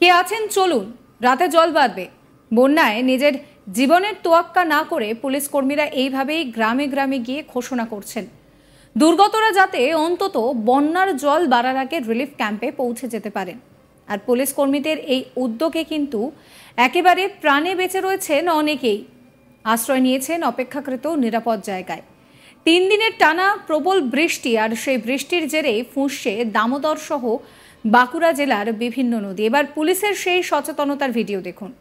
কে আছেন চলুন, রাতে জল বাড়বে। বন্যায় নিজের জীবনের তোয়াক্কা না করে পুলিশ কর্মীরা এইভাবেই গ্রামে গ্রামে গিয়ে ঘোষণা করছেন দুর্গতরা যাতে অন্তত বন্যার জল বাড়ার আগে রিলিফ ক্যাম্পে পৌঁছে যেতে পারেন। আর পুলিশ কর্মীদের এই উদ্যোগে কিন্তু একেবারে প্রাণে বেঁচে রয়েছেন অনেকেই। আশ্রয় নিয়েছেন অপেক্ষাকৃত নিরাপদ জায়গায়। 3 দিনের টানা প্রবল বৃষ্টি, আর সেই বৃষ্টির জেরে ফুঁসছে দামোদর সহ বাঁকুড়া জেলার বিভিন্ন নদী। এবার পুলিশের সেই সচেতনতার ভিডিও দেখুন।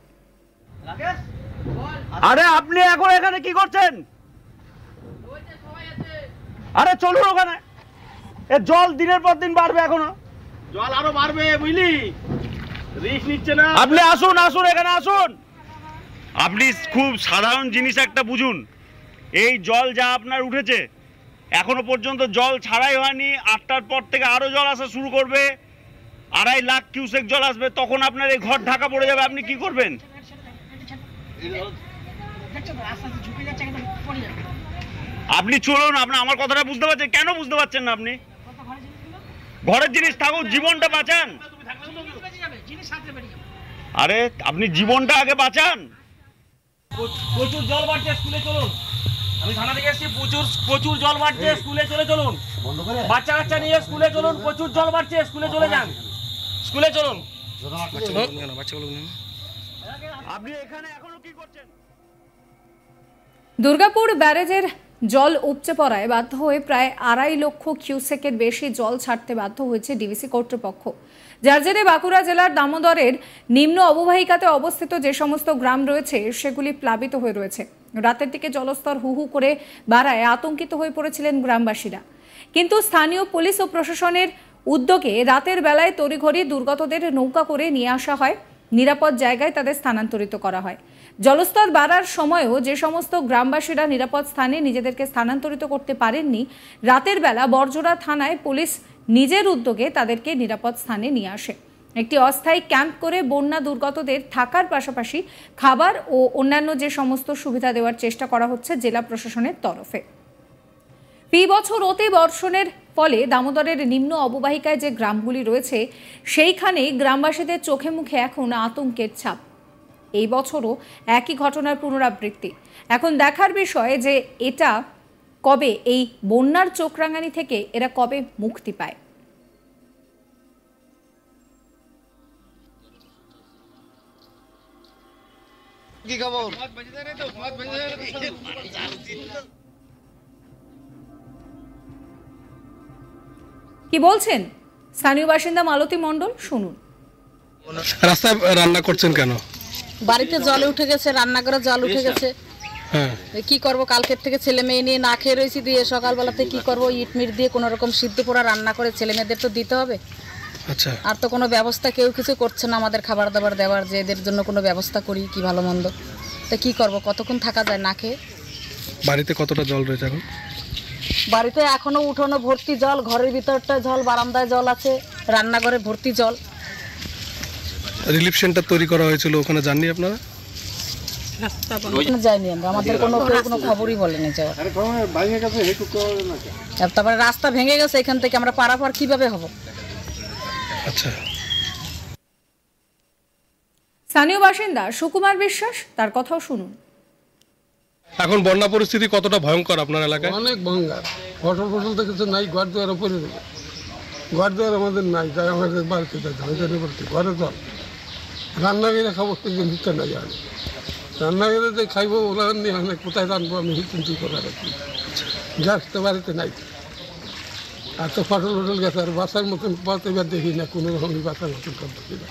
আরে আপনি এখন এখানে কি করছেন? আরে চলুন ওখানে, এ জল দিনের পর দিন বাড়বে, এখনো জল আরো বাড়বে, বুঝলি? রিস্ক নিচ্ছে না। আপনি আসুন আসুন এখানে আসুন। আপনি খুব সাধারণ জিনিস একটা বুঝুন, এই জল যা আপনার উঠেছে এখনো পর্যন্ত জল ছাড়াই হয়নি। 8টার পর থেকে আরো জল আসা শুরু করবে, 2.5 লাখ কিউসেক জল আসবে, তখন আপনার এই ঘর ঢাকা পড়ে যাবে। আপনি কি করবেন? আপনি চলুন, আপনি আমার কথাটা বুঝতে পারছেন? কেন বুঝতে পারছেন না আপনি? ঘরের জিনিস থাকুক, জীবনটা বাঁচান। আরে আপনি জীবনটা আগে বাঁচান। প্রচুর জল বাড়ছে, স্কুলে চলুন। আমি থানা থেকে এসেছি, প্রচুর জল বাড়ছে, স্কুলে চলে চলুন। বাচ্চা কাচ্চা নিয়ে স্কুলে চলুন, প্রচুর জল বাড়ছে, স্কুলে চলে যান। স্কুলে চলুন। আপনি এখানে এখনো কি করছেন? দুর্গাপুর ব্যারেজের জল উপচে পড়ায় বাধ্য হয়ে প্রায় 2.5 লক্ষ কিউসেকের বেশি জল ছাড়তে বাধ্য হয়েছে ডিভিসি কর্তৃপক্ষ। যার জেরে বাঁকুড়া জেলার দামোদরের নিম্ন অববাহিকাতে অবস্থিত যে সমস্ত গ্রাম রয়েছে সেগুলি প্লাবিত হয়ে রয়েছে। রাতের দিকে জলস্তর হু হু করে বাড়ায় আতঙ্কিত হয়ে পড়েছিলেন গ্রামবাসীরা। কিন্তু স্থানীয় পুলিশ ও প্রশাসনের উদ্যোগে রাতের বেলায় তড়িঘড়ি দুর্গতদের নৌকা করে নিয়ে আসা হয়, নিরাপদ জায়গায় তাদের স্থানান্তরিত করা হয়। জলস্তর বাড়ার সময়ও যে সমস্ত গ্রামবাসীরা নিরাপদ স্থানে নিজেদেরকে স্থানান্তরিত করতে পারেননি, রাতের বেলা বড়জোড়া থানায় পুলিশ নিজের উদ্যোগে তাদেরকে নিরাপদ স্থানে নিয়ে আসে। একটি অস্থায়ী ক্যাম্প করে বন্যা দুর্গতদের থাকার পাশাপাশি খাবার ও অন্যান্য যে সমস্ত সুবিধা দেওয়ার চেষ্টা করা হচ্ছে জেলা প্রশাসনের তরফে। এই বছর অতি বর্ষণের ফলে দামোদরের নিম্ন অববাহিকায় যে গ্রামগুলি রয়েছে সেইখানে গ্রামবাসীদের চোখে মুখে এখন আতঙ্কের ছাপ। এই বছরও একই ঘটনার পুনরাবৃত্তি। এখন দেখার বিষয় যে এটা কবে, এই বন্যার চোখরাঙানি থেকে এরা কবে মুক্তি পায়। কি খবর? কি বলছেন স্থানীয় বাসিন্দা মালতী মণ্ডল, শুনুন। রাস্তায় রান্না করছেন কেন? বাড়িতে জল উঠে গেছে, রান্নাঘরে জল উঠে গেছে। হ্যাঁ, কি করব, কালকের থেকে ছেলে মেয়ে নিয়ে না খেয়ে রয়েছি, দিয়ে সকালবেলাতে কি করব, ইটমিট দিয়ে কোনো রকম সিদ্ধ পোড়া রান্না করে ছেলে মেয়েদের তো দিতে হবে। আচ্ছা, আর তো কোনো ব্যবস্থা কেউ কিছু করছে না আমাদের খাবার দাবার দেওয়ার, যে এদের জন্য কোনো ব্যবস্থা করি কি ভালো মন্দ। তো কি করব, কতক্ষণ থাকা যায় না খেয়ে? বাড়িতে কতটা জল রয়েছে এখন? বাড়িতে এখনো উঠোনো ভর্তি জল, ঘরের ভিতরটা জল, বারান্দায় জল আছে, রান্নাঘরে ভর্তি জল। রিলিফ সেন্টার তৈরি করা হয়েছিল, ওখানে যাননি আপনারা? যাইনি আমরা, আমাদের কোনো খবরই বলেনি যাওয়ার। তারপরে রাস্তা ভেঙে গেছে, এখান থেকে আমরা পারাপার কিভাবে হব? আচ্ছা, স্থানীয় বাসিন্দা সুকুমার বিশ্বাস, তার কথাও শুনুন। এখন বন্যা পরিস্থিতি কতটা ভয়ঙ্কর আপনার এলাকায়? অনেক ভয়ঙ্কর। ফসল তো কিছু নাই, ঘর দুয়ার পরে দেবে। ঘর দুয়ার আমাদের নাই, তাই আমাদের বাড়িতে ঘরে জল। রান্না করে খাবো কিন্তু নিতে নাই, আর রান্না করে যে খাইবো ওরা নিয়ে কোথায় রানবো আমি চিন্তা করার আর কি। গ্যাস তো বাড়িতে নাই, আর তো ফসল গেছে, আর বাসার মতন পথ এবার দেখি না, কোনো রকমই বাসার মতন করতেছি না।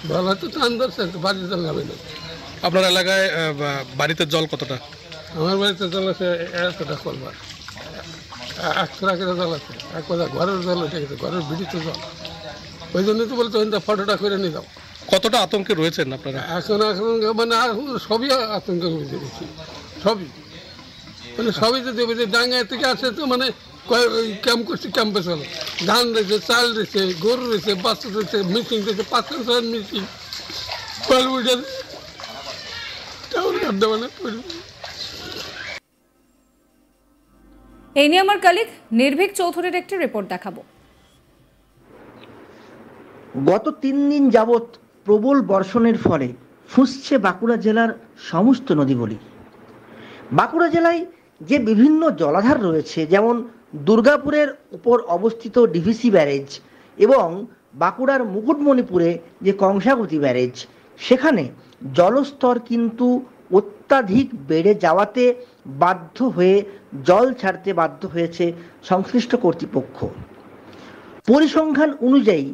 জল হয়তো টান ধরছে, বাড়ির জল নামে না। আপনার এলাকায় বাড়িতে জল কতটা? আমার বাড়িতে জল আছে 100টা কলবার, 100 টাকা জল আছে। এক কথা ঘরের জল উঠে গেছে, ঘরের ভিড়িতে জল। ওই জন্যই তো বলতো ফটোটা করে নিয়ে যাও। কতটা আতঙ্কে রয়েছেন আপনারা? এখন মানে সবই আতঙ্কের মধ্যে গেছি, সবই মানে সবই তো দেবে যে ডাঙ্গায় থেকে আসে, তো মানে ক্যাম্প করছে, ক্যাম্পে চলো, ধান রয়েছে, চাল রয়েছে, গরু রয়েছে, বাচ্চা রয়েছে, মিশিং রয়েছে, 500 মিশিং কলবিটার এই নিয়ে আমার কলিগ নির্ভীক চৌধুরীর একটি রিপোর্ট দেখাবো। গত 3 দিন যাবৎ প্রবল বর্ষণের ফলে ফুঁসছে বাঁকুড়া জেলার সমস্ত নদীগুলি। বাঁকুড়া জেলায় যে বিভিন্ন জলাধার রয়েছে, যেমন দুর্গাপুরের উপর অবস্থিত ডিভিসি ব্যারেজ এবং বাঁকুড়ার মুকুটমণিপুরে যে কংসাবতী ব্যারেজ, সেখানে জলস্তর কিন্তু অত্যাধিক বেড়ে যাওয়াতে বাধ্য হয়ে জল ছাড়তে বাধ্য হয়েছে সংশ্লিষ্ট কর্তৃপক্ষ। পরিসংখ্যান অনুযায়ী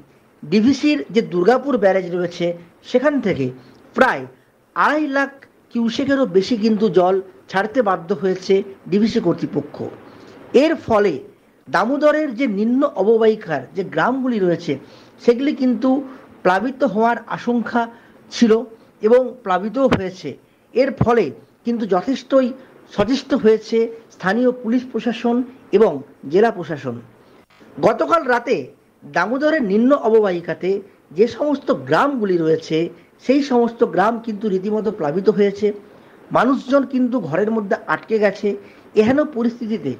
ডিভিসির যে দুর্গাপুর ব্যারেজ রয়েছে সেখান থেকে প্রায় 2.5 লাখ কিউসেকেরও বেশি কিন্তু জল ছাড়তে বাধ্য হয়েছে ডিভিসি কর্তৃপক্ষ। এর ফলে দামোদরের যে নিম্ন অববাহিকার যে গ্রামগুলি রয়েছে সেগুলি কিন্তু প্লাবিত হওয়ার আশঙ্কা ছিল এবং প্লাবিতও হয়েছে। এর ফলে কিন্তু যথেষ্টই সচেষ্ট হয়েছে স্থানীয় পুলিশ প্রশাসন এবং জেলা প্রশাসন। গতকাল রাতে দামোদরের নিম্ন অববাহিকাতে যে সমস্ত গ্রামগুলি রয়েছে সেই সমস্ত গ্রাম কিন্তু রীতিমতো প্লাবিত হয়েছে, মানুষজন কিন্তু ঘরের মধ্যে আটকে গেছে। এহেন পরিস্থিতিতে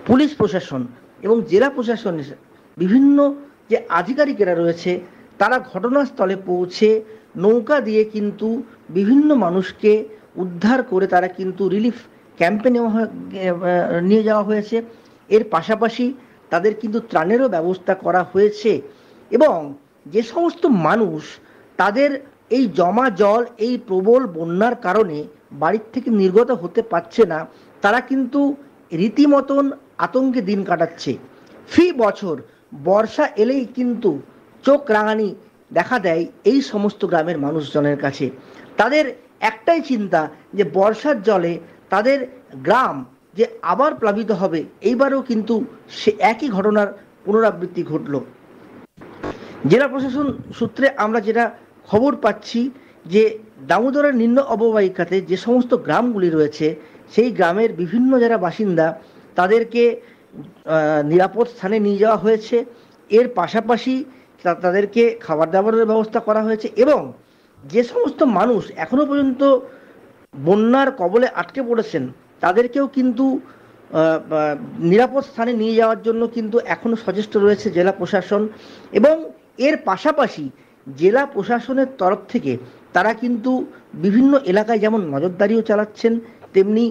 পুলিশ প্রশাসন এবং জেলা প্রশাসনের বিভিন্ন যে আধিকারিকেরা রয়েছে তারা ঘটনাস্থলে পৌঁছে নৌকা দিয়ে কিন্তু বিভিন্ন মানুষকে উদ্ধার করে তারা কিন্তু রিলিফ ক্যাম্পে নিয়ে যাওয়া হয়েছে। এর পাশাপাশি তাদের কিন্তু ত্রাণেরও ব্যবস্থা করা হয়েছে এবং যে সমস্ত মানুষ তাদের এই জমা জল, এই প্রবল বন্যার কারণে বাড়ির থেকে নির্গত হতে পারছে না, তারা কিন্তু রীতিমতন আতঙ্কে দিন কাটাচ্ছে। ফি বছর বর্ষা এলেই কিন্তু চোখ রাঙানি দেখা দেয় এই সমস্ত গ্রামের মানুষজনের কাছে। তাদের একটাই চিন্তা যে বর্ষার জলে তাদের গ্রাম যে আবার প্লাবিত হবে, এইবারও কিন্তু সে একই ঘটনার পুনরাবৃত্তি ঘটল। জেলা প্রশাসন সূত্রে আমরা যেটা খবর পাচ্ছি যে দামোদরের নিম্ন অববাহিকাতে যে সমস্ত গ্রামগুলি রয়েছে সেই গ্রামের বিভিন্ন যারা বাসিন্দা তাদেরকে নিরাপদ স্থানে নিয়ে যাওয়া হয়েছে। এর পাশাপাশি তাদেরকে খাবার দাবারের ব্যবস্থা করা হয়েছে এবং যে সমস্ত মানুষ এখনো পর্যন্ত বন্যার কবলে আটকে পড়েছেন তাদেরকেও কিন্তু নিরাপদ স্থানে নিয়ে যাওয়ার জন্য কিন্তু এখনো সচেষ্ট রয়েছে জেলা প্রশাসন। এবং এর পাশাপাশি জেলা প্রশাসনের তরফ থেকে তারা কিন্তু বিভিন্ন এলাকায় যেমন নজরদারিও চালাচ্ছেন, তেমনি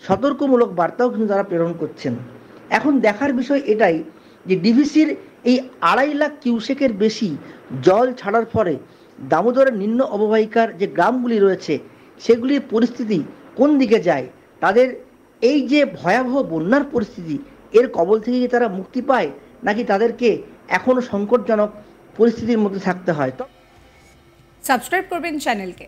সতর্কমূলক বার্তাও কিন্তু তারা প্রেরণ করছেন। এখন দেখার বিষয় এটাই যে ডিভিসির এই 2.5 লাখ কিউসেকের বেশি জল ছাড়ার পরে দামোদরের নিম্ন অববাহিকার যে গ্রামগুলি রয়েছে সেগুলির পরিস্থিতি কোন দিকে যায়, তাদের এই যে ভয়াবহ বন্যার পরিস্থিতি এর কবল থেকে কি তারা মুক্তি পায় নাকি তাদেরকে এখনো সংকটজনক পরিস্থিতির মধ্যে থাকতে হয়। সাবস্ক্রাইব করবেন চ্যানেলকে।